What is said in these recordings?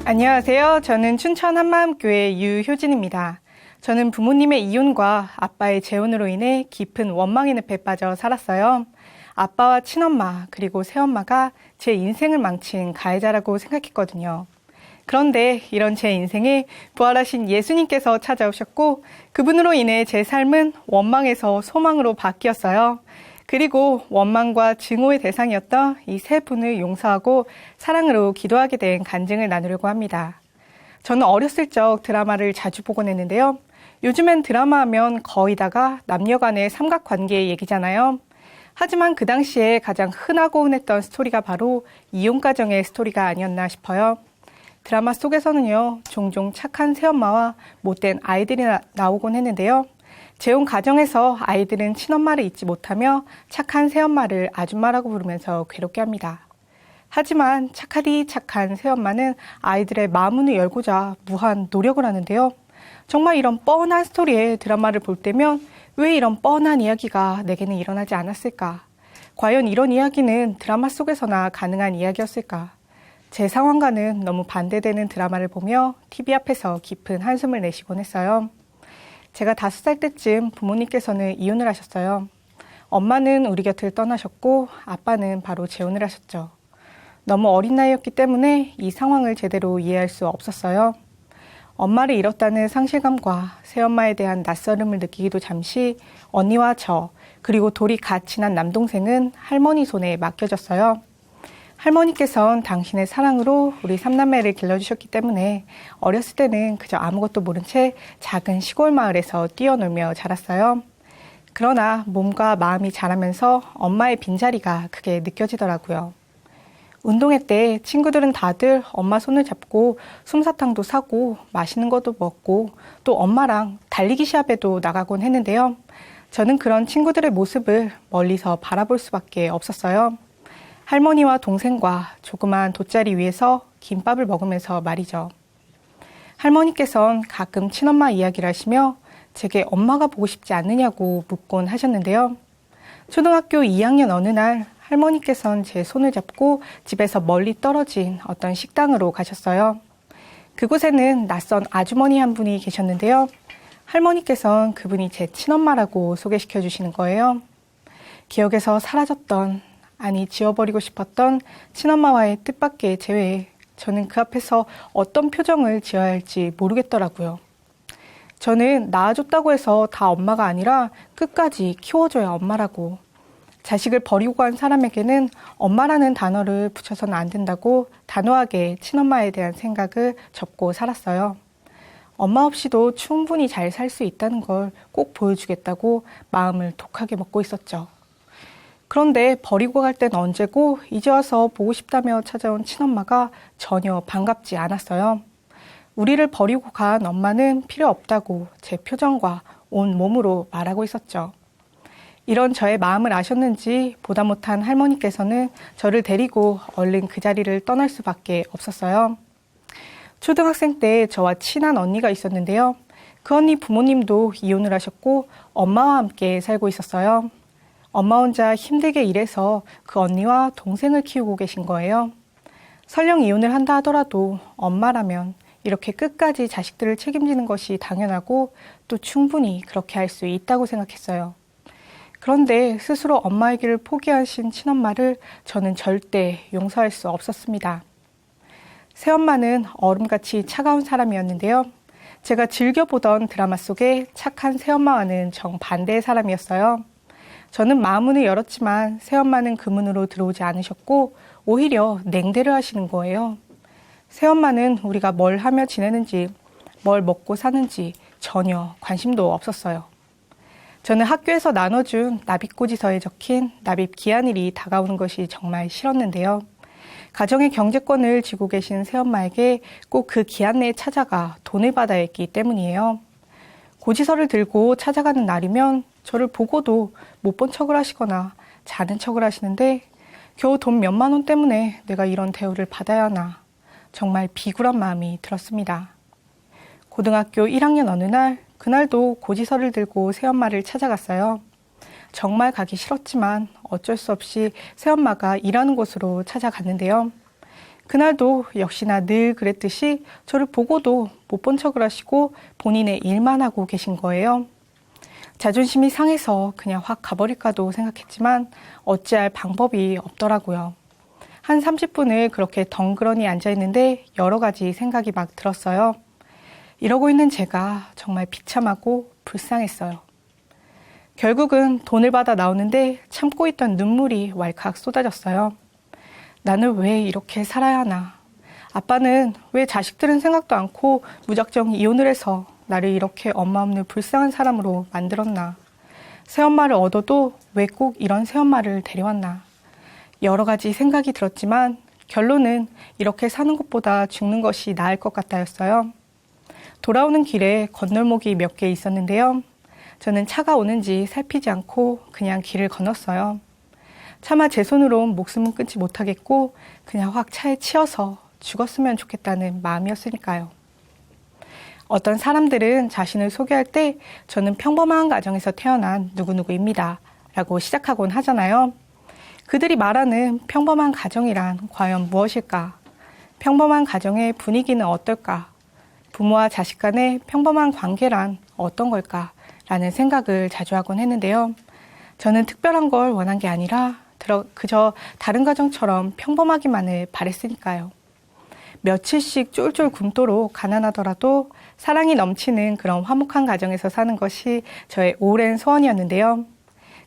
안녕하세요. 저는 춘천 한마음교회 유효진입니다. 저는 부모님의 이혼과 아빠의 재혼으로 인해 깊은 원망의 늪에 빠져 살았어요. 아빠와 친엄마 그리고 새엄마가 제 인생을 망친 가해자라고 생각했거든요. 그런데 이런 제 인생에 부활하신 예수님께서 찾아오셨고 그분으로 인해 제 삶은 원망에서 소망으로 바뀌었어요. 그리고 원망과 증오의 대상이었던 이 세 분을 용서하고 사랑으로 기도하게 된 간증을 나누려고 합니다. 저는 어렸을 적 드라마를 자주 보곤 했는데요. 요즘엔 드라마 하면 거의 다가 남녀 간의 삼각관계의 얘기잖아요. 하지만 그 당시에 가장 흔하고 흔했던 스토리가 바로 이혼 가정의 스토리가 아니었나 싶어요. 드라마 속에서는요, 종종 착한 새엄마와 못된 아이들이 나오곤 했는데요. 재혼 가정에서 아이들은 친엄마를 잊지 못하며 착한 새엄마를 아줌마라고 부르면서 괴롭게 합니다. 하지만 착하디 착한 새엄마는 아이들의 마음문을 열고자 무한 노력을 하는데요. 정말 이런 뻔한 스토리의 드라마를 볼 때면 왜 이런 뻔한 이야기가 내게는 일어나지 않았을까? 과연 이런 이야기는 드라마 속에서나 가능한 이야기였을까? 제 상황과는 너무 반대되는 드라마를 보며 TV 앞에서 깊은 한숨을 내쉬곤 했어요. 제가 5살 때쯤 부모님께서는 이혼을 하셨어요. 엄마는 우리 곁을 떠나셨고 아빠는 바로 재혼을 하셨죠. 너무 어린 나이였기 때문에 이 상황을 제대로 이해할 수 없었어요. 엄마를 잃었다는 상실감과 새엄마에 대한 낯설음을 느끼기도 잠시 언니와 저 그리고 돌이 갓 친한 남동생은 할머니 손에 맡겨졌어요. 할머니께서는 당신의 사랑으로 우리 3남매를 길러주셨기 때문에 어렸을 때는 그저 아무것도 모른 채 작은 시골 마을에서 뛰어놀며 자랐어요. 그러나 몸과 마음이 자라면서 엄마의 빈자리가 크게 느껴지더라고요. 운동회 때 친구들은 다들 엄마 손을 잡고 솜사탕도 사고 맛있는 것도 먹고 또 엄마랑 달리기 시합에도 나가곤 했는데요. 저는 그런 친구들의 모습을 멀리서 바라볼 수밖에 없었어요. 할머니와 동생과 조그만 돗자리 위에서 김밥을 먹으면서 말이죠. 할머니께서는 가끔 친엄마 이야기를 하시며 제게 엄마가 보고 싶지 않느냐고 묻곤 하셨는데요. 초등학교 2학년 어느 날 할머니께서는 제 손을 잡고 집에서 멀리 떨어진 어떤 식당으로 가셨어요. 그곳에는 낯선 아주머니 한 분이 계셨는데요. 할머니께서는 그분이 제 친엄마라고 소개시켜 주시는 거예요. 기억에서 사라졌던 지워버리고 싶었던 친엄마와의 뜻밖의 재회에 저는 그 앞에서 어떤 표정을 지어야 할지 모르겠더라고요. 저는 낳아줬다고 해서 다 엄마가 아니라 끝까지 키워줘야 엄마라고, 자식을 버리고 간 사람에게는 엄마라는 단어를 붙여서는 안 된다고 단호하게 친엄마에 대한 생각을 접고 살았어요. 엄마 없이도 충분히 잘 살 수 있다는 걸 꼭 보여주겠다고 마음을 독하게 먹고 있었죠. 그런데 버리고 갈 땐 언제고 이제 와서 보고 싶다며 찾아온 친엄마가 전혀 반갑지 않았어요. 우리를 버리고 간 엄마는 필요 없다고 제 표정과 온 몸으로 말하고 있었죠. 이런 저의 마음을 아셨는지 보다 못한 할머니께서는 저를 데리고 얼른 그 자리를 떠날 수밖에 없었어요. 초등학생 때 저와 친한 언니가 있었는데요. 그 언니 부모님도 이혼을 하셨고 엄마와 함께 살고 있었어요. 엄마 혼자 힘들게 일해서 그 언니와 동생을 키우고 계신 거예요. 설령 이혼을 한다 하더라도 엄마라면 이렇게 끝까지 자식들을 책임지는 것이 당연하고 또 충분히 그렇게 할 수 있다고 생각했어요. 그런데 스스로 엄마의 길을 포기하신 친엄마를 저는 절대 용서할 수 없었습니다. 새엄마는 얼음같이 차가운 사람이었는데요. 제가 즐겨보던 드라마 속의 착한 새엄마와는 정반대의 사람이었어요. 저는 마음문을 열었지만 새엄마는 그 문으로 들어오지 않으셨고 오히려 냉대를 하시는 거예요. 새엄마는 우리가 뭘 하며 지내는지, 뭘 먹고 사는지 전혀 관심도 없었어요. 저는 학교에서 나눠준 납입고지서에 적힌 납입 기한일이 다가오는 것이 정말 싫었는데요. 가정의 경제권을 쥐고 계신 새엄마에게 꼭 그 기한 내에 찾아가 돈을 받아야 했기 때문이에요. 고지서를 들고 찾아가는 날이면 저를 보고도 못 본 척을 하시거나 자는 척을 하시는데 겨우 돈 몇만 원 때문에 내가 이런 대우를 받아야 하나 정말 비굴한 마음이 들었습니다. 고등학교 1학년 어느 날 그날도 고지서를 들고 새엄마를 찾아갔어요. 정말 가기 싫었지만 어쩔 수 없이 새엄마가 일하는 곳으로 찾아갔는데요. 그날도 역시나 늘 그랬듯이 저를 보고도 못 본 척을 하시고 본인의 일만 하고 계신 거예요. 자존심이 상해서 그냥 확 가버릴까도 생각했지만 어찌할 방법이 없더라고요. 한 30분을 그렇게 덩그러니 앉아있는데 여러 가지 생각이 막 들었어요. 이러고 있는 제가 정말 비참하고 불쌍했어요. 결국은 돈을 받아 나오는데 참고 있던 눈물이 왈칵 쏟아졌어요. 나는 왜 이렇게 살아야 하나? 아빠는 왜 자식들은 생각도 않고 무작정 이혼을 해서 나를 이렇게 엄마 없는 불쌍한 사람으로 만들었나? 새엄마를 얻어도 왜 꼭 이런 새엄마를 데려왔나? 여러 가지 생각이 들었지만 결론은 이렇게 사는 것보다 죽는 것이 나을 것 같다였어요. 돌아오는 길에 건널목이 몇 개 있었는데요. 저는 차가 오는지 살피지 않고 그냥 길을 건넜어요. 차마 제 손으로 목숨은 끊지 못하겠고 그냥 확 차에 치여서 죽었으면 좋겠다는 마음이었으니까요. 어떤 사람들은 자신을 소개할 때 저는 평범한 가정에서 태어난 누구누구입니다 라고 시작하곤 하잖아요. 그들이 말하는 평범한 가정이란 과연 무엇일까? 평범한 가정의 분위기는 어떨까? 부모와 자식 간의 평범한 관계란 어떤 걸까? 라는 생각을 자주 하곤 했는데요. 저는 특별한 걸 원한 게 아니라 그저 다른 가정처럼 평범하기만을 바랬으니까요. 며칠씩 쫄쫄 굶도록 가난하더라도 사랑이 넘치는 그런 화목한 가정에서 사는 것이 저의 오랜 소원이었는데요.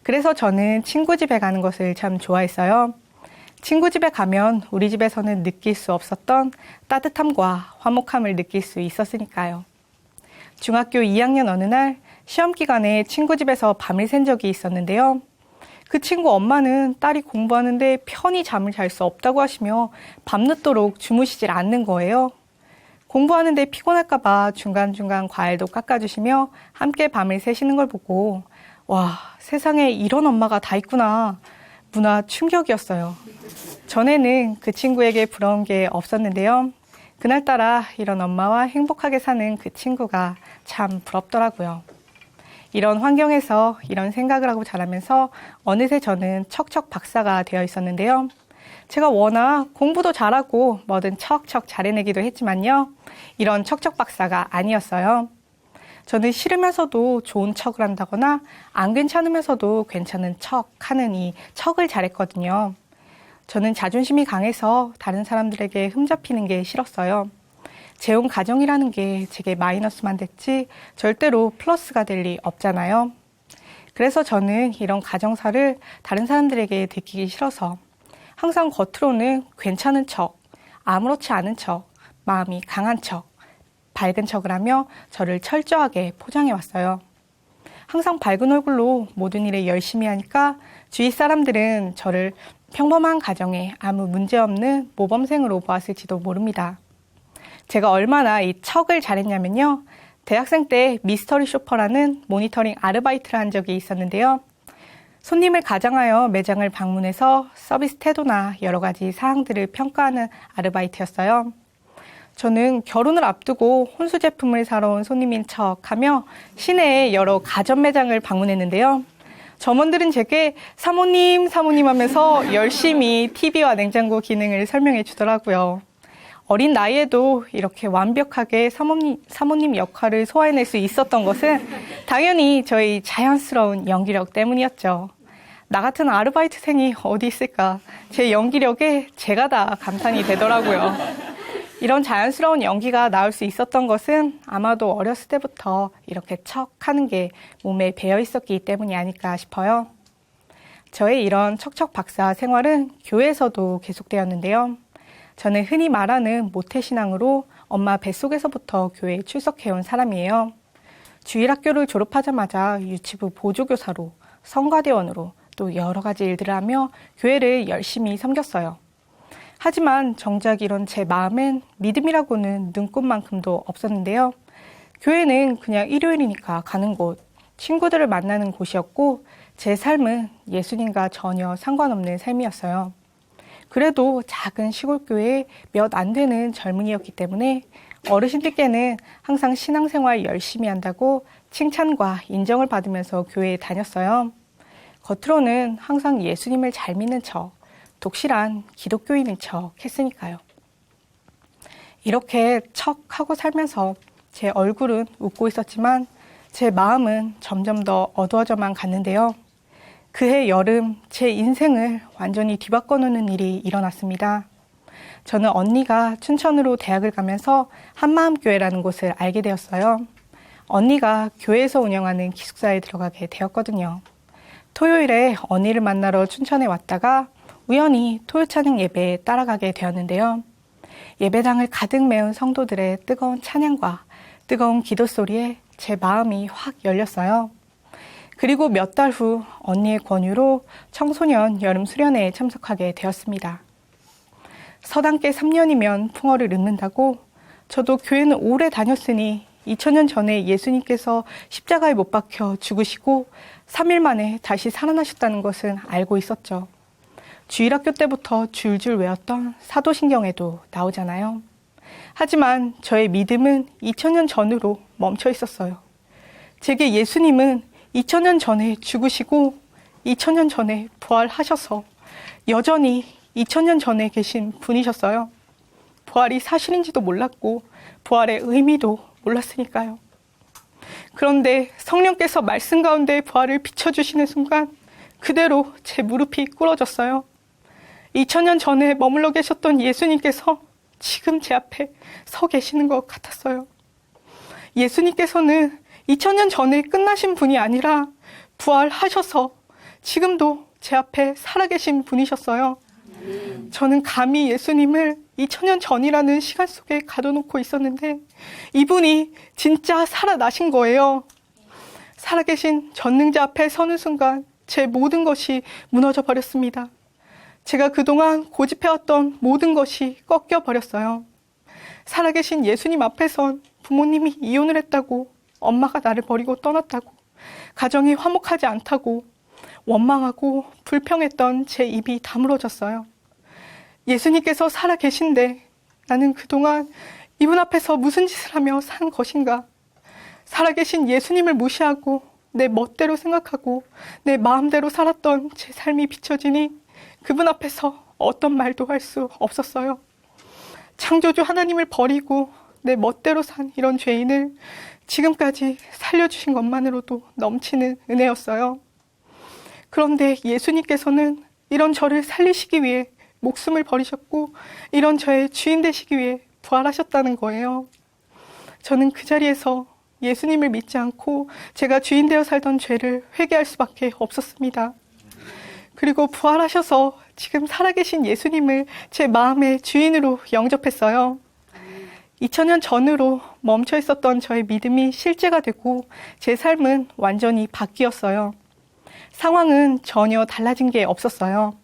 그래서 저는 친구 집에 가는 것을 참 좋아했어요. 친구 집에 가면 우리 집에서는 느낄 수 없었던 따뜻함과 화목함을 느낄 수 있었으니까요. 중학교 2학년 어느 날 시험 기간에 친구 집에서 밤을 샌 적이 있었는데요. 그 친구 엄마는 딸이 공부하는데 편히 잠을 잘 수 없다고 하시며 밤늦도록 주무시질 않는 거예요. 공부하는데 피곤할까 봐 중간중간 과일도 깎아주시며 함께 밤을 새시는 걸 보고 와, 세상에 이런 엄마가 다 있구나. 문화 충격이었어요. 전에는 그 친구에게 부러운 게 없었는데요. 그날따라 이런 엄마와 행복하게 사는 그 친구가 참 부럽더라고요. 이런 환경에서 이런 생각을 하고 자라면서 어느새 저는 척척 박사가 되어 있었는데요. 제가 워낙 공부도 잘하고 뭐든 척척 잘해내기도 했지만요. 이런 척척 박사가 아니었어요. 저는 싫으면서도 좋은 척을 한다거나 안 괜찮으면서도 괜찮은 척하는 이 척을 잘했거든요. 저는 자존심이 강해서 다른 사람들에게 흠잡히는 게 싫었어요. 재혼 가정이라는 게 제게 마이너스만 됐지 절대로 플러스가 될 리 없잖아요. 그래서 저는 이런 가정사를 다른 사람들에게 들키기 싫어서 항상 겉으로는 괜찮은 척, 아무렇지 않은 척, 마음이 강한 척, 밝은 척을 하며 저를 철저하게 포장해왔어요. 항상 밝은 얼굴로 모든 일에 열심히 하니까 주위 사람들은 저를 평범한 가정에 아무 문제 없는 모범생으로 보았을지도 모릅니다. 제가 얼마나 이 척을 잘했냐면요. 대학생 때 미스터리 쇼퍼라는 모니터링 아르바이트를 한 적이 있었는데요. 손님을 가장하여 매장을 방문해서 서비스 태도나 여러 가지 사항들을 평가하는 아르바이트였어요. 저는 결혼을 앞두고 혼수 제품을 사러 온 손님인 척하며 시내의 여러 가전 매장을 방문했는데요. 점원들은 제게 사모님 하면서 열심히 TV와 냉장고 기능을 설명해 주더라고요. 어린 나이에도 이렇게 완벽하게 사모님 역할을 소화해낼 수 있었던 것은 당연히 저의 자연스러운 연기력 때문이었죠. 나 같은 아르바이트생이 어디 있을까? 제 연기력에 제가 다 감탄이 되더라고요. 이런 자연스러운 연기가 나올 수 있었던 것은 아마도 어렸을 때부터 이렇게 척하는 게 몸에 배어 있었기 때문이 아닐까 싶어요. 저의 이런 척척 박사 생활은 교회에서도 계속되었는데요. 저는 흔히 말하는 모태신앙으로 엄마 뱃속에서부터 교회에 출석해온 사람이에요. 주일학교를 졸업하자마자 유치부 보조교사로, 성가대원으로 또 여러 가지 일들을 하며 교회를 열심히 섬겼어요. 하지만 정작 이런 제 마음엔 믿음이라고는 눈꼽만큼도 없었는데요. 교회는 그냥 일요일이니까 가는 곳, 친구들을 만나는 곳이었고 제 삶은 예수님과 전혀 상관없는 삶이었어요. 그래도 작은 시골교회에 몇 안 되는 젊은이였기 때문에 어르신들께는 항상 신앙생활 열심히 한다고 칭찬과 인정을 받으면서 교회에 다녔어요. 겉으로는 항상 예수님을 잘 믿는 척, 독실한 기독교인인 척 했으니까요. 이렇게 척 하고 살면서 제 얼굴은 웃고 있었지만 제 마음은 점점 더 어두워져만 갔는데요. 그해 여름 제 인생을 완전히 뒤바꿔 놓는 일이 일어났습니다. 저는 언니가 춘천으로 대학을 가면서 한마음교회라는 곳을 알게 되었어요. 언니가 교회에서 운영하는 기숙사에 들어가게 되었거든요. 토요일에 언니를 만나러 춘천에 왔다가 우연히 토요 찬양 예배에 따라가게 되었는데요. 예배당을 가득 메운 성도들의 뜨거운 찬양과 뜨거운 기도 소리에 제 마음이 확 열렸어요. 그리고 몇 달 후 언니의 권유로 청소년 여름 수련회에 참석하게 되었습니다. 서당계 3년이면 풍어를 읽는다고 저도 교회는 오래 다녔으니 2000년 전에 예수님께서 십자가에 못 박혀 죽으시고 3일 만에 다시 살아나셨다는 것은 알고 있었죠. 주일학교 때부터 줄줄 외웠던 사도신경에도 나오잖아요. 하지만 저의 믿음은 2000년 전으로 멈춰 있었어요. 제게 예수님은 2000년 전에 죽으시고 2000년 전에 부활하셔서 여전히 2000년 전에 계신 분이셨어요. 부활이 사실인지도 몰랐고 부활의 의미도 몰랐으니까요. 그런데 성령께서 말씀 가운데 부활을 비춰주시는 순간 그대로 제 무릎이 꿇어졌어요. 2000년 전에 머물러 계셨던 예수님께서 지금 제 앞에 서 계시는 것 같았어요. 예수님께서는 2000년 전에 끝나신 분이 아니라 부활하셔서 지금도 제 앞에 살아계신 분이셨어요. 저는 감히 예수님을 2000년 전이라는 시간 속에 가둬놓고 있었는데 이분이 진짜 살아나신 거예요. 살아계신 전능자 앞에 서는 순간 제 모든 것이 무너져 버렸습니다. 제가 그동안 고집해왔던 모든 것이 꺾여 버렸어요. 살아계신 예수님 앞에선 부모님이 이혼을 했다고, 엄마가 나를 버리고 떠났다고, 가정이 화목하지 않다고 원망하고 불평했던 제 입이 다물어졌어요. 예수님께서 살아계신데 나는 그동안 이분 앞에서 무슨 짓을 하며 산 것인가? 살아계신 예수님을 무시하고 내 멋대로 생각하고 내 마음대로 살았던 제 삶이 비춰지니 그분 앞에서 어떤 말도 할 수 없었어요. 창조주 하나님을 버리고 내 멋대로 산 이런 죄인을 지금까지 살려주신 것만으로도 넘치는 은혜였어요. 그런데 예수님께서는 이런 저를 살리시기 위해 목숨을 버리셨고 이런 저의 주인 되시기 위해 부활하셨다는 거예요. 저는 그 자리에서 예수님을 믿지 않고 제가 주인 되어 살던 죄를 회개할 수밖에 없었습니다. 그리고 부활하셔서 지금 살아계신 예수님을 제 마음의 주인으로 영접했어요. 2000년 전으로 멈춰 있었던 저의 믿음이 실제가 되고 제 삶은 완전히 바뀌었어요. 상황은 전혀 달라진 게 없었어요.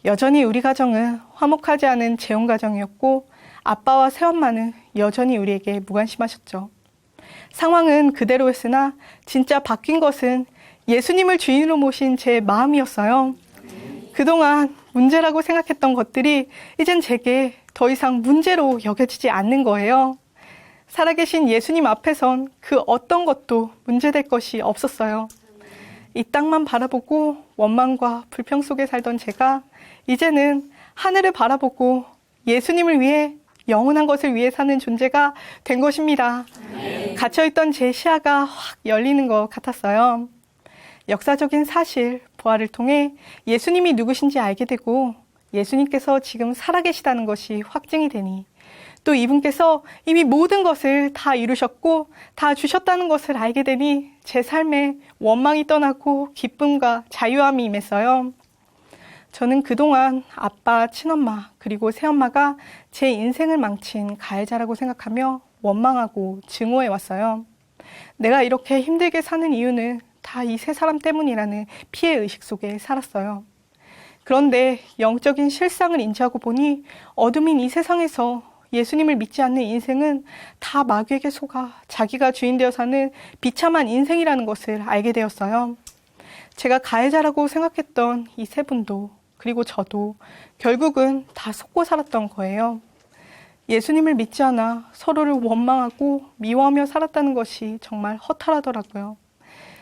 여전히 우리 가정은 화목하지 않은 재혼 가정이었고 아빠와 새엄마는 여전히 우리에게 무관심하셨죠. 상황은 그대로였으나 진짜 바뀐 것은 예수님을 주인으로 모신 제 마음이었어요. 그동안 문제라고 생각했던 것들이 이젠 제게 더 이상 문제로 여겨지지 않는 거예요. 살아계신 예수님 앞에선 그 어떤 것도 문제될 것이 없었어요. 이 땅만 바라보고 원망과 불평 속에 살던 제가 이제는 하늘을 바라보고 예수님을 위해 영원한 것을 위해 사는 존재가 된 것입니다. 갇혀있던 제 시야가 확 열리는 것 같았어요. 역사적인 사실, 부활을 통해 예수님이 누구신지 알게 되고 예수님께서 지금 살아계시다는 것이 확증이 되니 또 이분께서 이미 모든 것을 다 이루셨고 다 주셨다는 것을 알게 되니 제 삶에 원망이 떠나고 기쁨과 자유함이 임했어요. 저는 그동안 아빠, 친엄마, 그리고 새엄마가 제 인생을 망친 가해자라고 생각하며 원망하고 증오해왔어요. 내가 이렇게 힘들게 사는 이유는 다 이 세 사람 때문이라는 피해의식 속에 살았어요. 그런데 영적인 실상을 인지하고 보니 어둠인 이 세상에서 예수님을 믿지 않는 인생은 다 마귀에게 속아 자기가 주인 되어 사는 비참한 인생이라는 것을 알게 되었어요. 제가 가해자라고 생각했던 이 세 분도 그리고 저도 결국은 다 속고 살았던 거예요. 예수님을 믿지 않아 서로를 원망하고 미워하며 살았다는 것이 정말 허탈하더라고요.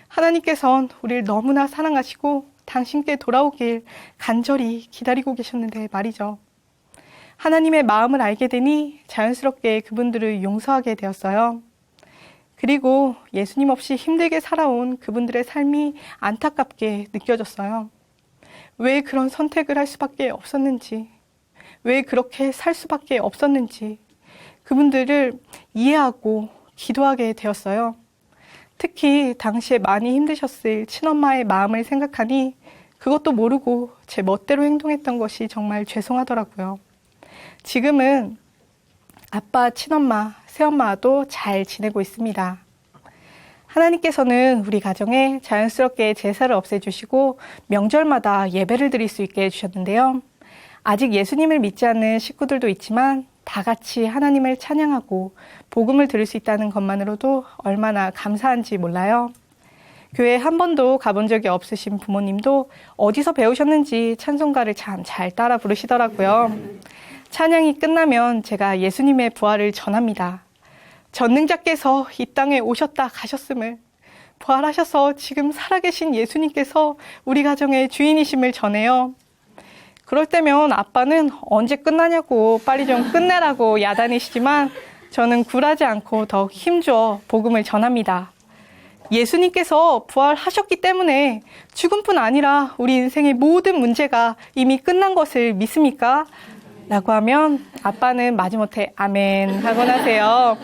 하나님께서는 우리를 너무나 사랑하시고 당신께 돌아오길 간절히 기다리고 계셨는데 말이죠. 하나님의 마음을 알게 되니 자연스럽게 그분들을 용서하게 되었어요. 그리고 예수님 없이 힘들게 살아온 그분들의 삶이 안타깝게 느껴졌어요. 왜 그런 선택을 할 수밖에 없었는지, 왜 그렇게 살 수밖에 없었는지 그분들을 이해하고 기도하게 되었어요. 특히 당시에 많이 힘드셨을 친엄마의 마음을 생각하니 그것도 모르고 제 멋대로 행동했던 것이 정말 죄송하더라고요. 지금은 아빠, 친엄마, 새엄마도 잘 지내고 있습니다. 하나님께서는 우리 가정에 자연스럽게 제사를 없애주시고 명절마다 예배를 드릴 수 있게 해주셨는데요. 아직 예수님을 믿지 않는 식구들도 있지만 다 같이 하나님을 찬양하고 복음을 들을 수 있다는 것만으로도 얼마나 감사한지 몰라요. 교회 한 번도 가본 적이 없으신 부모님도 어디서 배우셨는지 찬송가를 참 잘 따라 부르시더라고요. 찬양이 끝나면 제가 예수님의 부활을 전합니다. 전능자께서 이 땅에 오셨다 가셨음을, 부활하셔서 지금 살아계신 예수님께서 우리 가정의 주인이심을 전해요. 그럴 때면 아빠는 언제 끝나냐고 빨리 좀 끝내라고 야단이시지만 저는 굴하지 않고 더 힘줘 복음을 전합니다. 예수님께서 부활하셨기 때문에 죽음뿐 아니라 우리 인생의 모든 문제가 이미 끝난 것을 믿습니까? 라고 하면 아빠는 마지못해 아멘 하곤 하세요.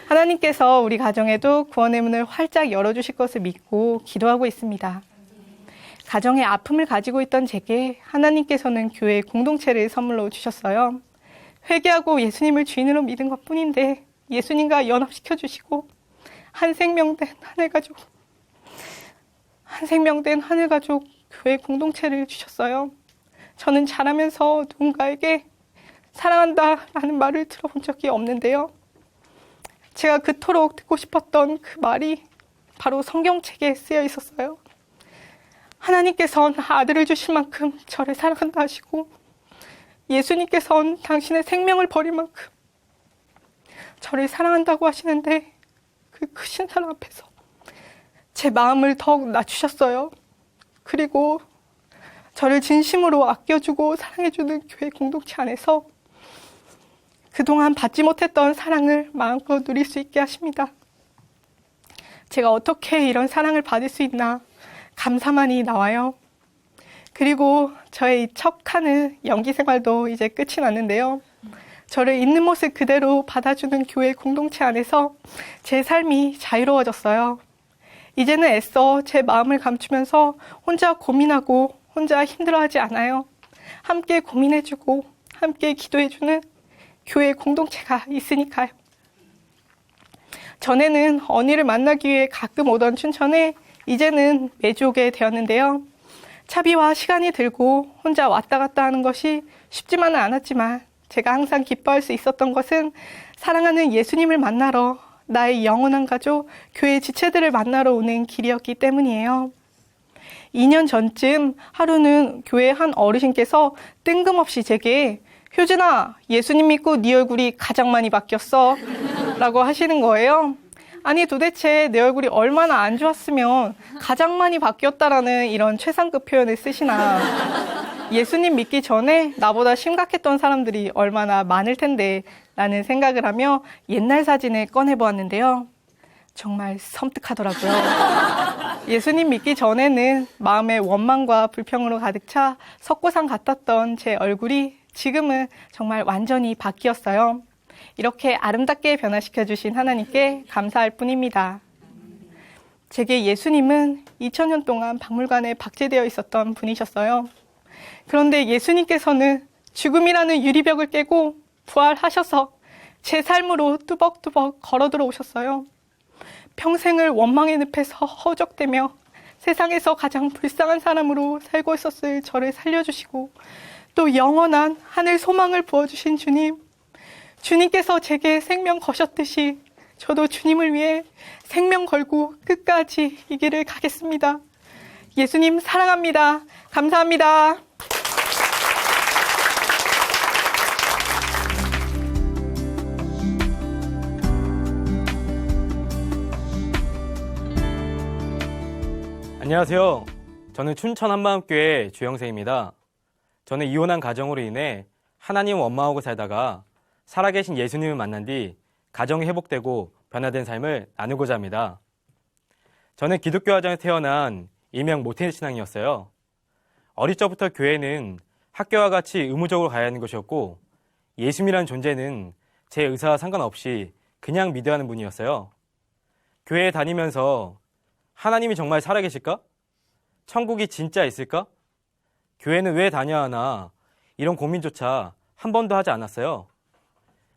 하나님께서 우리 가정에도 구원의 문을 활짝 열어주실 것을 믿고 기도하고 있습니다. 가정의 아픔을 가지고 있던 제게 하나님께서는 교회 공동체를 선물로 주셨어요. 회개하고 예수님을 주인으로 믿은 것뿐인데 예수님과 연합시켜 주시고 한 생명된 하늘가족 교회 공동체를 주셨어요. 저는 자라면서 누군가에게 사랑한다라는 말을 들어본 적이 없는데요. 제가 그토록 듣고 싶었던 그 말이 바로 성경책에 쓰여 있었어요. 하나님께서는 아들을 주실 만큼 저를 사랑한다 하시고 예수님께서는 당신의 생명을 버릴 만큼 저를 사랑한다고 하시는데 그 크신 사랑 앞에서 제 마음을 더욱 낮추셨어요. 그리고 저를 진심으로 아껴주고 사랑해주는 교회 공동체 안에서 그동안 받지 못했던 사랑을 마음껏 누릴 수 있게 하십니다. 제가 어떻게 이런 사랑을 받을 수 있나 감사만이 나와요. 그리고 저의 척하는 연기 생활도 이제 끝이 났는데요. 저를 있는 모습 그대로 받아주는 교회 공동체 안에서 제 삶이 자유로워졌어요. 이제는 애써 제 마음을 감추면서 혼자 고민하고 혼자 힘들어하지 않아요. 함께 고민해주고 함께 기도해주는 교회 공동체가 있으니까요. 전에는 언니를 만나기 위해 가끔 오던 춘천에 이제는 매주 오게 되었는데요. 차비와 시간이 들고 혼자 왔다 갔다 하는 것이 쉽지만은 않았지만 제가 항상 기뻐할 수 있었던 것은 사랑하는 예수님을 만나러 나의 영원한 가족, 교회 지체들을 만나러 오는 길이었기 때문이에요. 2년 전쯤 하루는 교회 한 어르신께서 뜬금없이 제게 효진아, 예수님 믿고 네 얼굴이 가장 많이 바뀌었어 라고 하시는 거예요. 아니 도대체 내 얼굴이 얼마나 안 좋았으면 가장 많이 바뀌었다라는 이런 최상급 표현을 쓰시나. 예수님 믿기 전에 나보다 심각했던 사람들이 얼마나 많을 텐데 라는 생각을 하며 옛날 사진을 꺼내보았는데요. 정말 섬뜩하더라고요. 예수님 믿기 전에는 마음의 원망과 불평으로 가득 차 석고상 같았던 제 얼굴이 지금은 정말 완전히 바뀌었어요. 이렇게 아름답게 변화시켜 주신 하나님께 감사할 뿐입니다. 제게 예수님은 2000년 동안 박물관에 박제되어 있었던 분이셨어요. 그런데 예수님께서는 죽음이라는 유리벽을 깨고 부활하셔서 제 삶으로 뚜벅뚜벅 걸어 들어오셨어요. 평생을 원망의 늪에서 허우적대며 세상에서 가장 불쌍한 사람으로 살고 있었을 저를 살려주시고 또 영원한 하늘 소망을 부어주신 주님, 주님께서 제게 생명 거셨듯이 저도 주님을 위해 생명 걸고 끝까지 이 길을 가겠습니다. 예수님 사랑합니다. 감사합니다. 안녕하세요. 저는 춘천 한마음교회 주영생입니다. 저는 이혼한 가정으로 인해 하나님 원망하고 살다가 살아계신 예수님을 만난 뒤 가정이 회복되고 변화된 삶을 나누고자 합니다. 저는 기독교 가정에 태어난 일명 모태신앙이었어요. 어릴 적부터 교회는 학교와 같이 의무적으로 가야 하는 것이었고 예수님이란 존재는 제 의사와 상관없이 그냥 믿어야 하는 분이었어요. 교회에 다니면서 하나님이 정말 살아계실까? 천국이 진짜 있을까? 교회는 왜 다녀야 하나? 이런 고민조차 한 번도 하지 않았어요.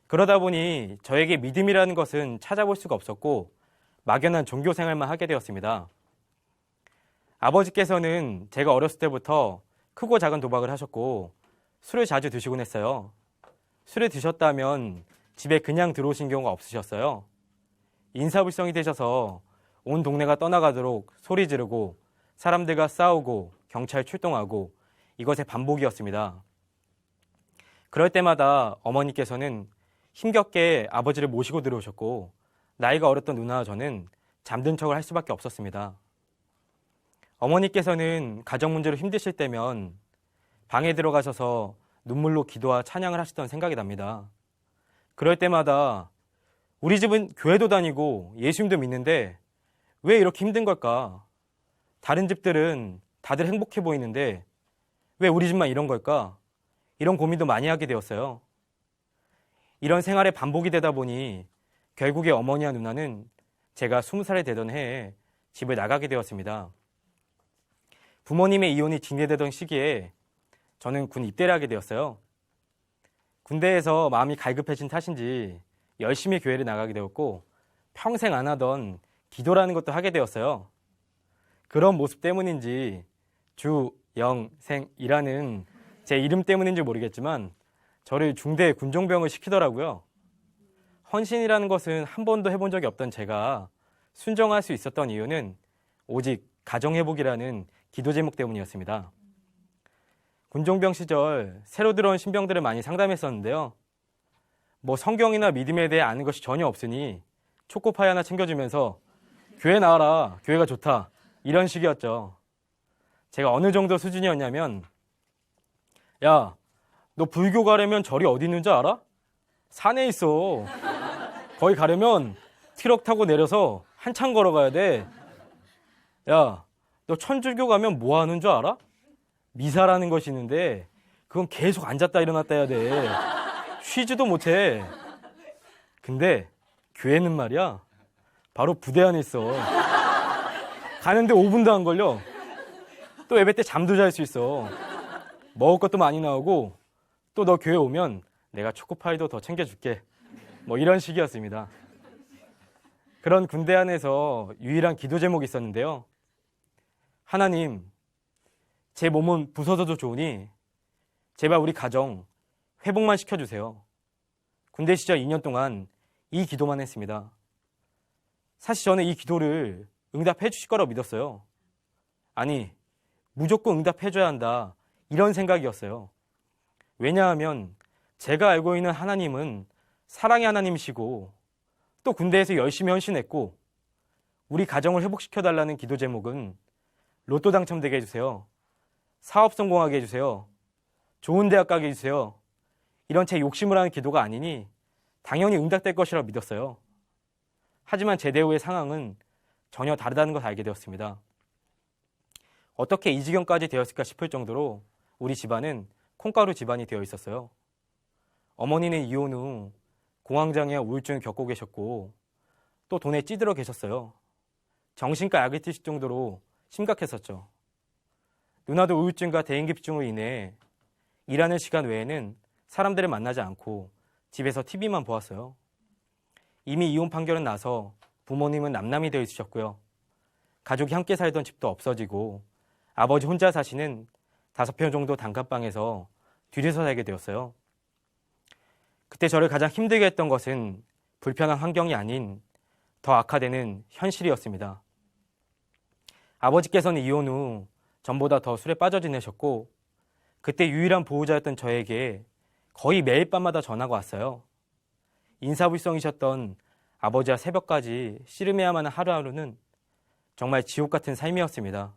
그러다 보니 저에게 믿음이라는 것은 찾아볼 수가 없었고 막연한 종교 생활만 하게 되었습니다. 아버지께서는 제가 어렸을 때부터 크고 작은 도박을 하셨고 술을 자주 드시곤 했어요. 술을 드셨다면 집에 그냥 들어오신 경우가 없으셨어요. 인사불성이 되셔서 온 동네가 떠나가도록 소리 지르고 사람들과 싸우고 경찰 출동하고 이것의 반복이었습니다. 그럴 때마다 어머니께서는 힘겹게 아버지를 모시고 들어오셨고 나이가 어렸던 누나와 저는 잠든 척을 할 수밖에 없었습니다. 어머니께서는 가정 문제로 힘드실 때면 방에 들어가셔서 눈물로 기도와 찬양을 하시던 생각이 납니다. 그럴 때마다 우리 집은 교회도 다니고 예수님도 믿는데 왜 이렇게 힘든 걸까? 다른 집들은 다들 행복해 보이는데 왜 우리 집만 이런 걸까? 이런 고민도 많이 하게 되었어요. 이런 생활의 반복이 되다 보니 결국에 어머니와 누나는 제가 20살이 되던 해에 집을 나가게 되었습니다. 부모님의 이혼이 진행되던 시기에 저는 군 입대를 하게 되었어요. 군대에서 마음이 갈급해진 탓인지 열심히 교회를 나가게 되었고 평생 안 하던 기도라는 것도 하게 되었어요. 그런 모습 때문인지 주영생이라는 제 이름 때문인지 모르겠지만 저를 중대 군종병을 시키더라고요. 헌신이라는 것은 한 번도 해본 적이 없던 제가 순종할 수 있었던 이유는 오직 가정회복이라는 기도 제목 때문이었습니다. 군종병 시절 새로 들어온 신병들을 많이 상담했었는데요. 성경이나 믿음에 대해 아는 것이 전혀 없으니 초코파이 하나 챙겨주면서 교회 나와라, 교회가 좋다, 이런 식이었죠. 제가 어느 정도 수준이었냐면 야, 너 불교 가려면 절이 어디 있는 줄 알아? 산에 있어. 거기 가려면 트럭 타고 내려서 한참 걸어가야 돼. 야, 너 천주교 가면 뭐 하는 줄 알아? 미사라는 것이 있는데 그건 계속 앉았다 일어났다 해야 돼. 쉬지도 못해. 근데 교회는 말이야 바로 부대 안에 있어. 가는데 5분도 안 걸려. 또 예배 때 잠도 잘 수 있어. 먹을 것도 많이 나오고 또 너 교회 오면 내가 초코파이도 더 챙겨줄게. 이런 식이었습니다. 그런 군대 안에서 유일한 기도 제목이 있었는데요. 하나님, 제 몸은 부서져도 좋으니 제발 우리 가정 회복만 시켜주세요. 군대 시절 2년 동안 이 기도만 했습니다. 사실 저는 이 기도를 응답해 주실 거라고 믿었어요. 아니, 무조건 응답해줘야 한다, 이런 생각이었어요. 왜냐하면 제가 알고 있는 하나님은 사랑의 하나님이시고 또 군대에서 열심히 헌신했고 우리 가정을 회복시켜달라는 기도 제목은 로또 당첨되게 해주세요, 사업 성공하게 해주세요, 좋은 대학 가게 해주세요, 이런 제 욕심을 하는 기도가 아니니 당연히 응답될 것이라고 믿었어요. 하지만 제대 후의 상황은 전혀 다르다는 것을 알게 되었습니다. 어떻게 이 지경까지 되었을까 싶을 정도로 우리 집안은 콩가루 집안이 되어 있었어요. 어머니는 이혼 후 공황장애와 우울증을 겪고 계셨고 또 돈에 찌들어 계셨어요. 정신과 약을 드실 정도로 심각했었죠. 누나도 우울증과 대인기피증으로 인해 일하는 시간 외에는 사람들을 만나지 않고 집에서 TV만 보았어요. 이미 이혼 판결은 나서 부모님은 남남이 되어 있으셨고요. 가족이 함께 살던 집도 없어지고 아버지 혼자 사시는 5평 정도 단칸방에서 둘이서 살게 되었어요. 그때 저를 가장 힘들게 했던 것은 불편한 환경이 아닌 더 악화되는 현실이었습니다. 아버지께서는 이혼 후 전보다 더 술에 빠져 지내셨고 그때 유일한 보호자였던 저에게 거의 매일 밤마다 전화가 왔어요. 인사불성이셨던 아버지와 새벽까지 씨름해야만 하는 하루하루는 정말 지옥 같은 삶이었습니다.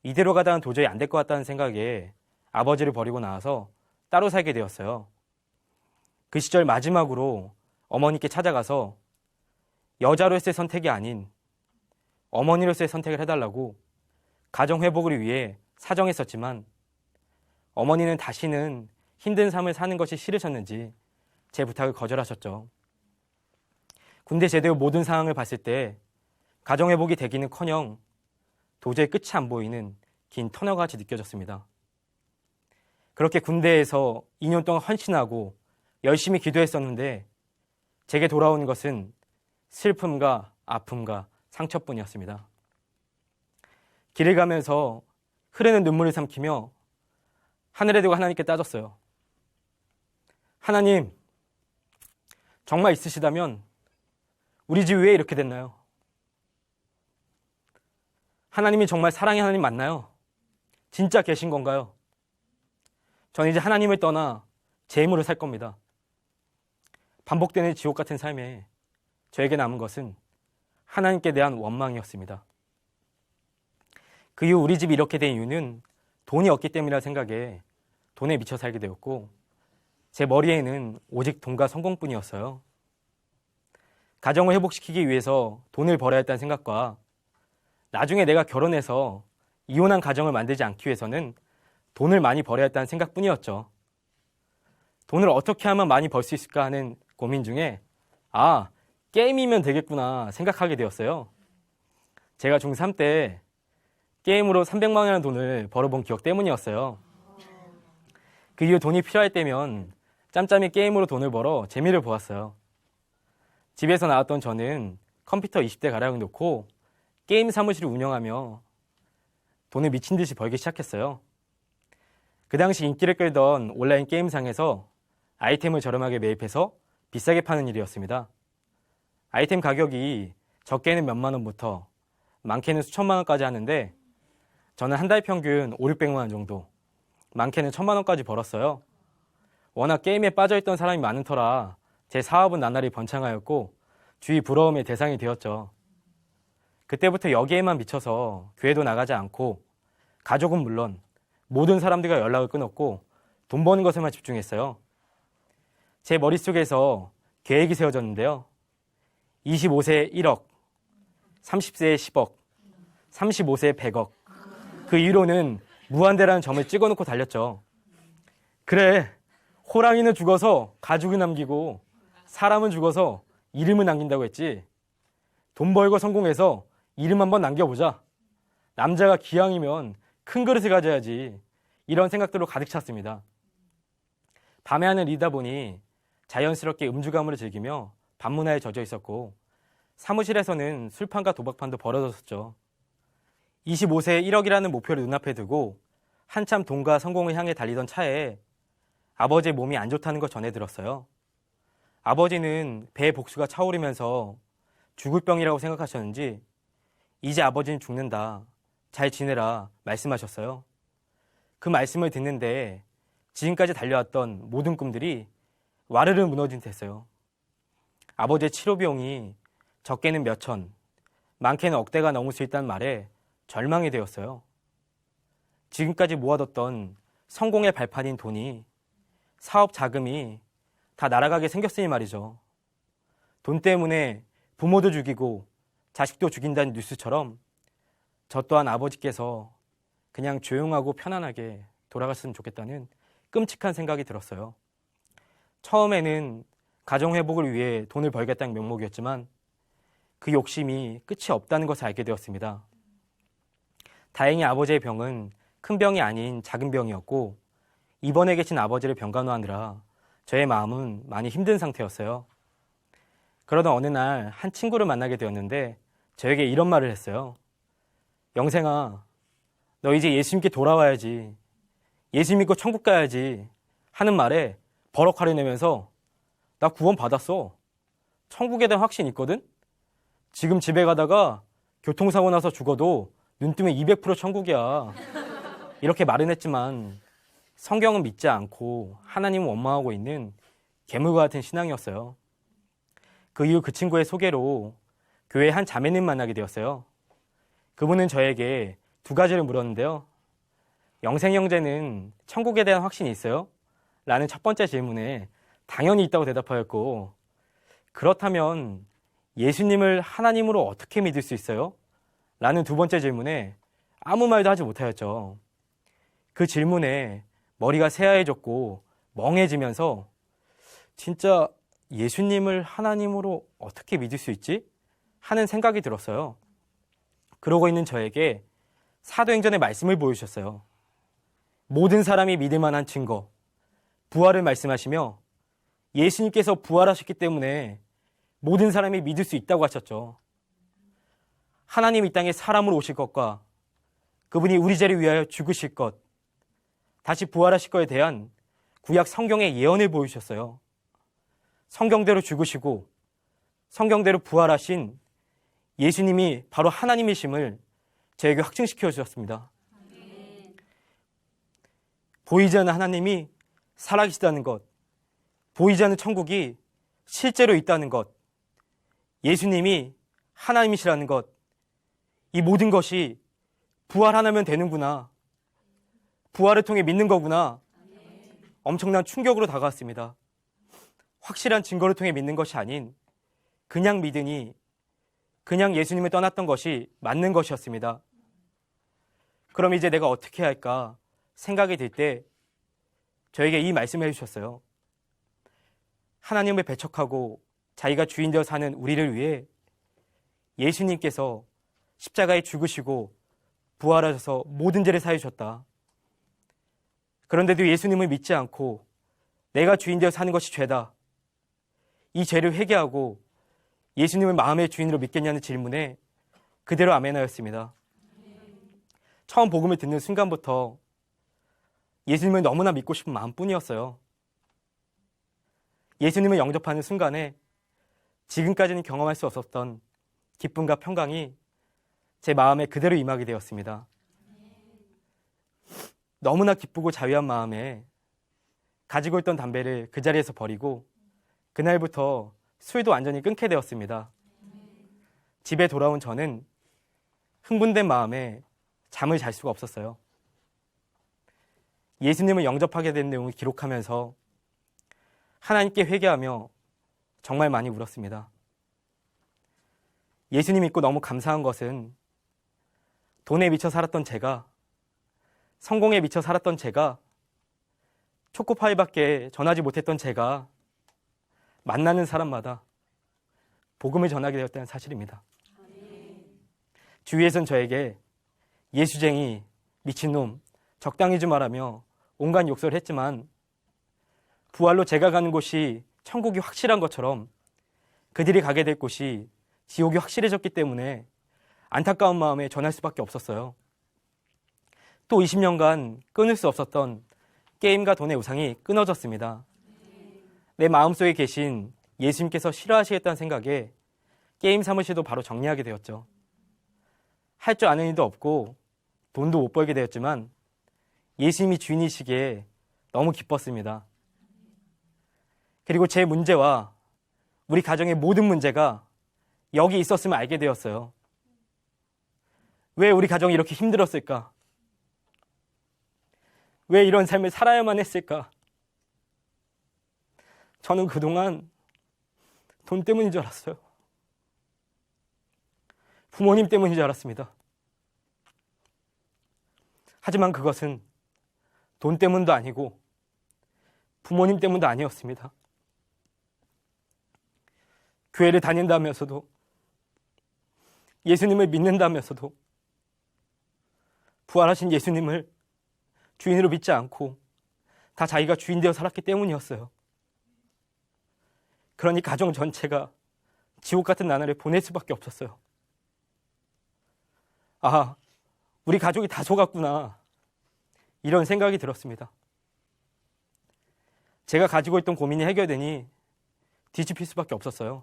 이대로 가다간 도저히 안 될 것 같다는 생각에 아버지를 버리고 나와서 따로 살게 되었어요. 그 시절 마지막으로 어머니께 찾아가서 여자로서의 선택이 아닌 어머니로서의 선택을 해달라고 가정 회복을 위해 사정했었지만 어머니는 다시는 힘든 삶을 사는 것이 싫으셨는지 제 부탁을 거절하셨죠. 군대 제대 후 모든 상황을 봤을 때 가정 회복이 되기는커녕 도저히 끝이 안 보이는 긴 터널같이 느껴졌습니다. 그렇게 군대에서 2년 동안 헌신하고 열심히 기도했었는데 제게 돌아오는 것은 슬픔과 아픔과 상처뿐이었습니다. 길을 가면서 흐르는 눈물을 삼키며 하늘에 대고 하나님께 따졌어요. 하나님, 정말 있으시다면 우리 집이 왜 이렇게 됐나요? 하나님이 정말 사랑의 하나님 맞나요? 진짜 계신 건가요? 저는 이제 하나님을 떠나 제 힘으로 살 겁니다. 반복되는 지옥 같은 삶에 저에게 남은 것은 하나님께 대한 원망이었습니다. 그 이후 우리 집이 이렇게 된 이유는 돈이 없기 때문이라 생각에 돈에 미쳐 살게 되었고 제 머리에는 오직 돈과 성공뿐이었어요. 가정을 회복시키기 위해서 돈을 벌어야 했다는 생각과 나중에 내가 결혼해서 이혼한 가정을 만들지 않기 위해서는 돈을 많이 벌어야 했다는 생각뿐이었죠. 돈을 어떻게 하면 많이 벌 수 있을까 하는 고민 중에 게임이면 되겠구나 생각하게 되었어요. 제가 중3 때 게임으로 300만 원이라는 돈을 벌어본 기억 때문이었어요. 그 이후 돈이 필요할 때면 짬짬이 게임으로 돈을 벌어 재미를 보았어요. 집에서 나왔던 저는 컴퓨터 20대 가량 놓고 게임 사무실을 운영하며 돈을 미친 듯이 벌기 시작했어요. 그 당시 인기를 끌던 온라인 게임상에서 아이템을 저렴하게 매입해서 비싸게 파는 일이었습니다. 아이템 가격이 적게는 몇만 원부터 많게는 수천만 원까지 하는데 저는 한 달 평균 5, 600만 원 정도, 많게는 1000만 원까지 벌었어요. 워낙 게임에 빠져있던 사람이 많은 터라 제 사업은 나날이 번창하였고 주위 부러움의 대상이 되었죠. 그때부터 여기에만 미쳐서 교회도 나가지 않고 가족은 물론 모든 사람들과 연락을 끊었고 돈 버는 것에만 집중했어요. 제 머릿속에서 계획이 세워졌는데요. 25세에 1억, 30세에 10억, 35세에 100억. 그 이후로는 무한대라는 점을 찍어놓고 달렸죠. 그래, 호랑이는 죽어서 가죽을 남기고 사람은 죽어서 이름을 남긴다고 했지. 돈 벌고 성공해서 이름 한번 남겨보자. 남자가 기왕이면 큰 그릇을 가져야지. 이런 생각들로 가득 찼습니다. 밤의 하늘 이다 보니 자연스럽게 음주 가물을 즐기며 밤문화에 젖어 있었고 사무실에서는 술판과 도박판도 벌어졌었죠. 25세에 1억이라는 목표를 눈앞에 두고 한참 돈과 성공을 향해 달리던 차에 아버지의 몸이 안 좋다는 걸 전해 들었어요. 아버지는 배의 복수가 차오르면서 죽을 병이라고 생각하셨는지 이제 아버지는 죽는다. 잘 지내라 말씀하셨어요. 그 말씀을 듣는데 지금까지 달려왔던 모든 꿈들이 와르르 무너진 듯했어요. 아버지의 치료 비용이 적게는 몇천, 많게는 억대가 넘을 수 있다는 말에 절망이 되었어요. 지금까지 모아뒀던 성공의 발판인 돈이, 사업 자금이 다 날아가게 생겼으니 말이죠. 돈 때문에 부모도 죽이고 자식도 죽인다는 뉴스처럼 저 또한 아버지께서 그냥 조용하고 편안하게 돌아갔으면 좋겠다는 끔찍한 생각이 들었어요. 처음에는 가정회복을 위해 돈을 벌겠다는 명목이었지만 그 욕심이 끝이 없다는 것을 알게 되었습니다. 다행히 아버지의 병은 큰 병이 아닌 작은 병이었고 입원해 계신 아버지를 병간호하느라 저의 마음은 많이 힘든 상태였어요. 그러던 어느 날 한 친구를 만나게 되었는데 저에게 이런 말을 했어요. 영생아, 너 이제 예수 믿게 돌아와야지. 예수 믿고 천국 가야지. 하는 말에 버럭 화를 내면서 나 구원 받았어. 천국에 대한 확신 있거든? 지금 집에 가다가 교통사고 나서 죽어도 눈 뜨면 200% 천국이야. 이렇게 말은 했지만 성경은 믿지 않고 하나님을 원망하고 있는 괴물과 같은 신앙이었어요. 그 이후 그 친구의 소개로 교회 한 자매님 만나게 되었어요. 그분은 저에게 두 가지를 물었는데요. 영생 형제는 천국에 대한 확신이 있어요? 라는 첫 번째 질문에 당연히 있다고 대답하였고, 그렇다면 예수님을 하나님으로 어떻게 믿을 수 있어요? 라는 두 번째 질문에 아무 말도 하지 못하였죠. 그 질문에 머리가 새하얘졌고 멍해지면서 진짜 예수님을 하나님으로 어떻게 믿을 수 있지? 하는 생각이 들었어요. 그러고 있는 저에게 사도행전의 말씀을 보여주셨어요. 모든 사람이 믿을 만한 증거, 부활을 말씀하시며 예수님께서 부활하셨기 때문에 모든 사람이 믿을 수 있다고 하셨죠. 하나님 이 땅에 사람으로 오실 것과 그분이 우리 죄를 위하여 죽으실 것, 다시 부활하실 것에 대한 구약 성경의 예언을 보여주셨어요. 성경대로 죽으시고 성경대로 부활하신 예수님이 바로 하나님이심을 저에게 확증시켜 주셨습니다. 보이지 않는 하나님이 살아계시다는 것, 보이지 않는 천국이 실제로 있다는 것, 예수님이 하나님이시라는 것, 이 모든 것이 부활 하나면 되는구나, 부활을 통해 믿는 거구나, 엄청난 충격으로 다가왔습니다. 확실한 증거를 통해 믿는 것이 아닌 그냥 믿으니 그냥 예수님을 떠났던 것이 맞는 것이었습니다. 그럼 이제 내가 어떻게 해야 할까 생각이 들 때 저에게 이 말씀을 해주셨어요. 하나님을 배척하고 자기가 주인 되어 사는 우리를 위해 예수님께서 십자가에 죽으시고 부활하셔서 모든 죄를 사해 주셨다. 그런데도 예수님을 믿지 않고 내가 주인 되어 사는 것이 죄다. 이 죄를 회개하고 예수님을 마음의 주인으로 믿겠냐는 질문에 그대로 아멘하였습니다. 처음 복음을 듣는 순간부터 예수님을 너무나 믿고 싶은 마음뿐이었어요. 예수님을 영접하는 순간에 지금까지는 경험할 수 없었던 기쁨과 평강이 제 마음에 그대로 임하게 되었습니다. 너무나 기쁘고 자유한 마음에 가지고 있던 담배를 그 자리에서 버리고 그날부터 술도 완전히 끊게 되었습니다. 집에 돌아온 저는 흥분된 마음에 잠을 잘 수가 없었어요. 예수님을 영접하게 된 내용을 기록하면서 하나님께 회개하며 정말 많이 울었습니다. 예수님 믿고 너무 감사한 것은 돈에 미쳐 살았던 제가, 성공에 미쳐 살았던 제가, 초코파이밖에 전하지 못했던 제가 만나는 사람마다 복음을 전하게 되었다는 사실입니다. 주위에선 저에게 예수쟁이, 미친놈, 적당히 좀 하라며 온갖 욕설을 했지만 부활로 제가 가는 곳이 천국이 확실한 것처럼 그들이 가게 될 곳이 지옥이 확실해졌기 때문에 안타까운 마음에 전할 수밖에 없었어요. 또 20년간 끊을 수 없었던 게임과 돈의 우상이 끊어졌습니다. 내 마음속에 계신 예수님께서 싫어하시겠다는 생각에 게임 사무실도 바로 정리하게 되었죠. 할 줄 아는 일도 없고 돈도 못 벌게 되었지만 예수님이 주인이시기에 너무 기뻤습니다. 그리고 제 문제와 우리 가정의 모든 문제가 여기 있었으면 알게 되었어요. 왜 우리 가정이 이렇게 힘들었을까? 왜 이런 삶을 살아야만 했을까? 저는 그동안 돈 때문인 줄 알았어요. 부모님 때문인 줄 알았습니다. 하지만 그것은 돈 때문도 아니고 부모님 때문도 아니었습니다. 교회를 다닌다면서도 예수님을 믿는다면서도 부활하신 예수님을 주인으로 믿지 않고 다 자기가 주인 되어 살았기 때문이었어요. 그러니 가정 전체가 지옥 같은 나날을 보낼 수밖에 없었어요. 아, 우리 가족이 다 속았구나. 이런 생각이 들었습니다. 제가 가지고 있던 고민이 해결되니 뒤집힐 수밖에 없었어요.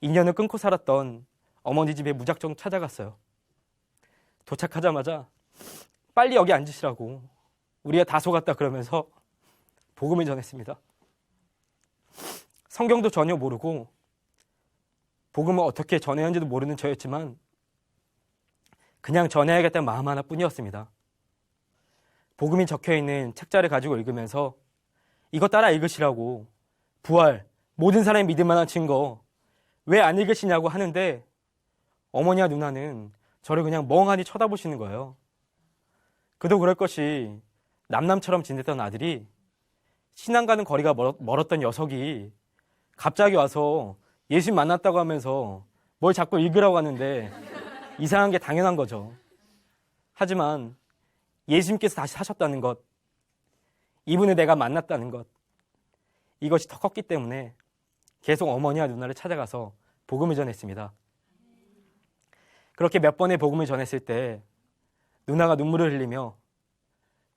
2년을 끊고 살았던 어머니 집에 무작정 찾아갔어요. 도착하자마자 빨리 여기 앉으시라고, 우리가 다 속았다 그러면서 복음을 전했습니다. 성경도 전혀 모르고 복음을 어떻게 전해야 하는지도 모르는 저였지만 그냥 전해야겠다는 마음 하나뿐이었습니다. 복음이 적혀있는 책자를 가지고 읽으면서 이거 따라 읽으시라고. 부활, 모든 사람이 믿을 만한 증거. 왜 안 읽으시냐고 하는데 어머니와 누나는 저를 그냥 멍하니 쳐다보시는 거예요. 그도 그럴 것이 남남처럼 지냈던 아들이 신앙 가는 거리가 멀었던 녀석이 갑자기 와서 예수 만났다고 하면서 뭘 자꾸 읽으라고 하는데 이상한 게 당연한 거죠. 하지만 예수님께서 다시 사셨다는 것, 이분을 내가 만났다는 것, 이것이 더 컸기 때문에 계속 어머니와 누나를 찾아가서 복음을 전했습니다. 그렇게 몇 번의 복음을 전했을 때 누나가 눈물을 흘리며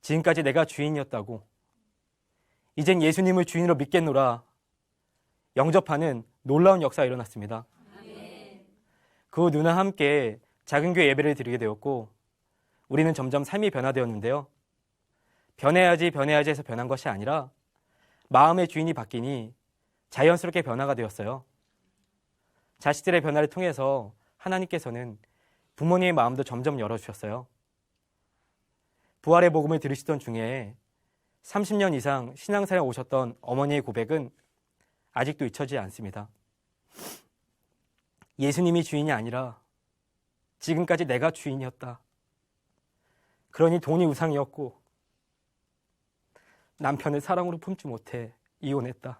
지금까지 내가 주인이었다고, 이젠 예수님을 주인으로 믿겠노라 영접하는 놀라운 역사가 일어났습니다. 그 후 누나와 함께 작은 교회 예배를 드리게 되었고 우리는 점점 삶이 변화되었는데요. 변해야지 해서 변한 것이 아니라 마음의 주인이 바뀌니 자연스럽게 변화가 되었어요. 자식들의 변화를 통해서 하나님께서는 부모님의 마음도 점점 열어주셨어요. 부활의 복음을 들으시던 중에 30년 이상 신앙생활에 오셨던 어머니의 고백은 아직도 잊혀지지 않습니다. 예수님이 주인이 아니라 지금까지 내가 주인이었다. 그러니 돈이 우상이었고 남편을 사랑으로 품지 못해 이혼했다.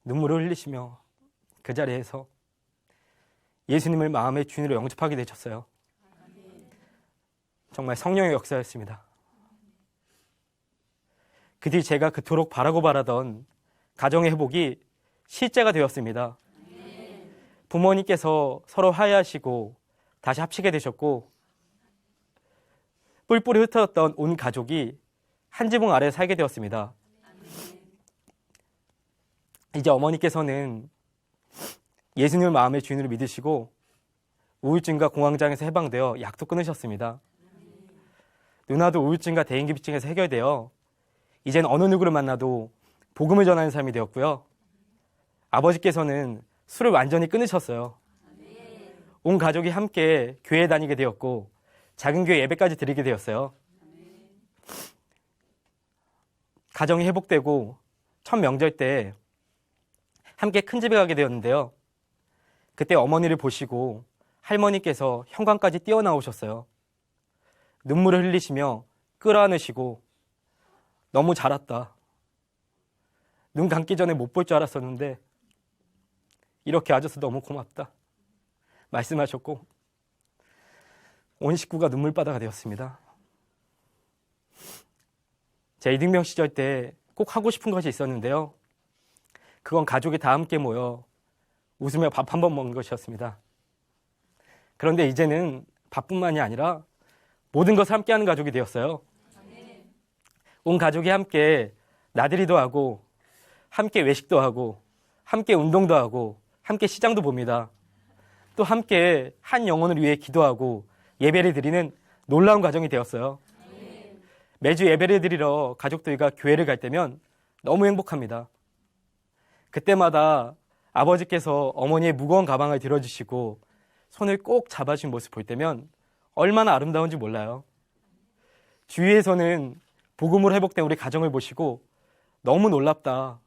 눈물을 흘리시며 그 자리에서 예수님을 마음의 주인으로 영접하게 되셨어요. 정말 성령의 역사였습니다. 그 뒤 제가 그토록 바라고 바라던 가정의 회복이 실제가 되었습니다. 부모님께서 서로 화해하시고 다시 합치게 되셨고 뿔뿔이 흩어졌던 온 가족이 한 지붕 아래 살게 되었습니다. 이제 어머니께서는 예수님을 마음의 주인으로 믿으시고 우울증과 공황장애에서 해방되어 약도 끊으셨습니다. 누나도 우울증과 대인기피증에서 해결되어 이젠 어느 누구를 만나도 복음을 전하는 삶이 되었고요. 아버지께서는 술을 완전히 끊으셨어요. 온 가족이 함께 교회에 다니게 되었고 작은 교회 예배까지 드리게 되었어요. 가정이 회복되고 첫 명절 때 함께 큰 집에 가게 되었는데요. 그때 어머니를 보시고 할머니께서 현관까지 뛰어나오셨어요. 눈물을 흘리시며 끌어안으시고 너무 자랐다. 눈 감기 전에 못 볼 줄 알았었는데 이렇게 와줘서 너무 고맙다 말씀하셨고 온 식구가 눈물바다가 되었습니다. 제 이등병 시절 때 꼭 하고 싶은 것이 있었는데요. 그건 가족이 다 함께 모여 웃으며 밥 한 번 먹는 것이었습니다. 그런데 이제는 밥뿐만이 아니라 모든 것을 함께하는 가족이 되었어요. 온 가족이 함께 나들이도 하고 함께 외식도 하고 함께 운동도 하고 함께 시장도 봅니다. 또 함께 한 영혼을 위해 기도하고 예배를 드리는 놀라운 가정이 되었어요. 매주 예배를 드리러 가족들과 교회를 갈 때면 너무 행복합니다. 그때마다 아버지께서 어머니의 무거운 가방을 들어주시고 손을 꼭 잡아주신 모습 볼 때면 얼마나 아름다운지 몰라요. 주위에서는 복음으로 회복된 우리 가정을 보시고 너무 놀랍다,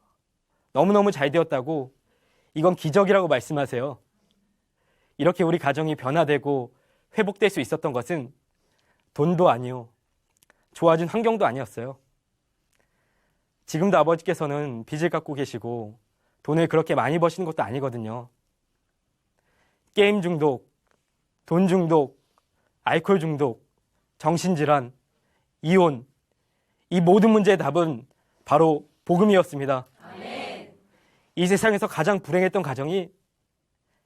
너무너무 잘 되었다고, 이건 기적이라고 말씀하세요. 이렇게 우리 가정이 변화되고 회복될 수 있었던 것은 돈도 아니요, 좋아진 환경도 아니었어요. 지금도 아버지께서는 빚을 갖고 계시고 돈을 그렇게 많이 버시는 것도 아니거든요. 게임 중독, 돈 중독, 알코올 중독, 정신질환, 이혼, 이 모든 문제의 답은 바로 복음이었습니다. 아멘. 이 세상에서 가장 불행했던 가정이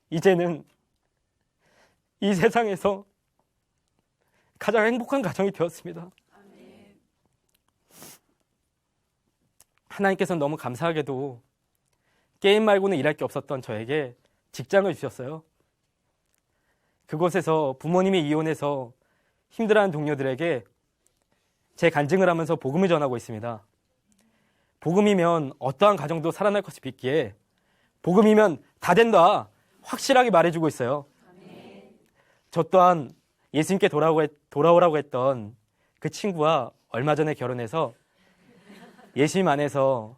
이제는 이 세상에서 가장 행복한 가정이 되었습니다. 아멘. 하나님께서는 너무 감사하게도 게임 말고는 일할 게 없었던 저에게 직장을 주셨어요. 그곳에서 부모님이 이혼해서 힘들어하는 동료들에게 제 간증을 하면서 복음을 전하고 있습니다. 복음이면 어떠한 가정도 살아날 것을 믿기에 복음이면 다 된다 확실하게 말해주고 있어요. 저 또한 예수님께 돌아오라고 했던 그 친구와 얼마 전에 결혼해서 예심 안에서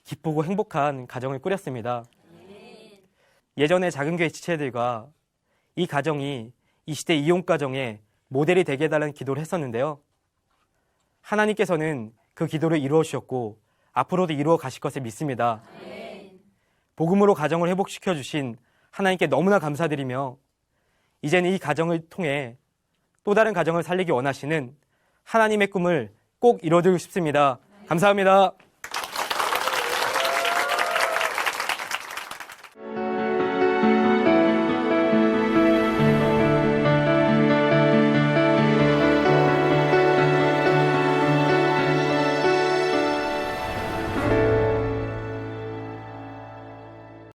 기쁘고 행복한 가정을 꾸렸습니다. 예전의 작은 교회 지체들과 이 가정이 이 시대 이혼 가정의 모델이 되게 해달라는 기도를 했었는데요. 하나님께서는 그 기도를 이루어 주셨고 앞으로도 이루어 가실 것을 믿습니다. 복음으로 가정을 회복시켜 주신 하나님께 너무나 감사드리며 이제는 이 가정을 통해 또 다른 가정을 살리기 원하시는 하나님의 꿈을 꼭 이뤄드리고 싶습니다. 감사합니다.